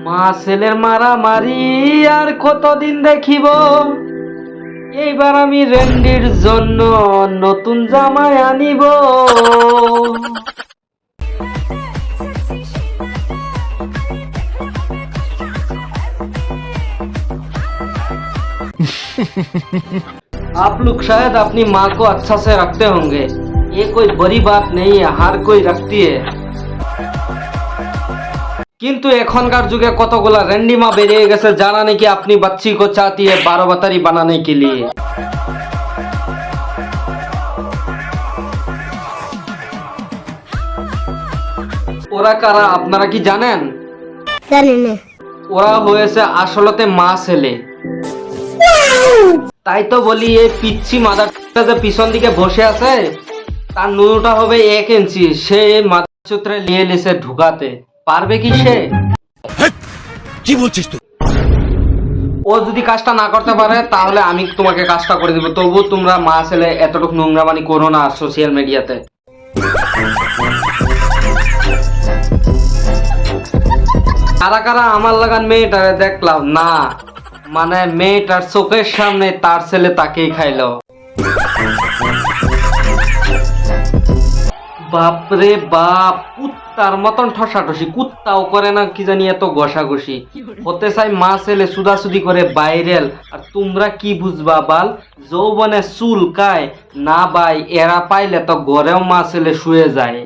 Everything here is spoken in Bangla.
মা ছেলের মারামারি আর কতদিন দেখিব। এইবার আমি রেন্ডির জন্য নতুন জামাই আনিব। आप लोग शायद अपनी माँ को अच्छा से रखते होंगे, ये कोई बड़ी बात नहीं है, हर कोई रखती है। কিন্তু এখনকার যুগে কতগুলা রেন্ডি মা বেরিয়ে গেছে যারা নাকি আপনি বাচ্চি কো চাহতি है 12 बतारी बनाने के लिए। ওরা কারা আপনারা কি জানেন? জানি না। ওরা হয়েছে আসলতে মা ছেলে। তাই তো বলি এই পিচ্ছি মাদারটা যে পিছন দিকে বসে আছে তার নুনুটা হবে 1 ইঞ্চি, সে মাদারচুত্রে নিয়ে লিসে ঢুকাতে পারবে কি সে? কি বলছিস তুই? ও যদি কাজটা না করতে পারে তাহলে আমি তোমাকে কাজটা করে দিব। তবু তোমরা মা ছেলে এতটুকু নোংরামানি করো না সোশ্যাল মিডিয়াতে। কারা কারা আমার লাগান মেয়েটারে দেখলাম না, মানে মেয়েটার চোখের সামনে তার ছেলে তাকেই খাইলো। বাপরে বাপ, কুত্তার মতন ঠসাঠসি, কুত্তাও করে না কি জানি এত ঘষাঘষি। হতে চাই মা ছেলে সুদাসুদি করে ভাইরাল, আর তোমরা কি বুঝবা বাল? যৌবনে চুলকায় না ভাই, এরা পাইলে তো ঘরেও মা ছেলে শুয়ে যায়।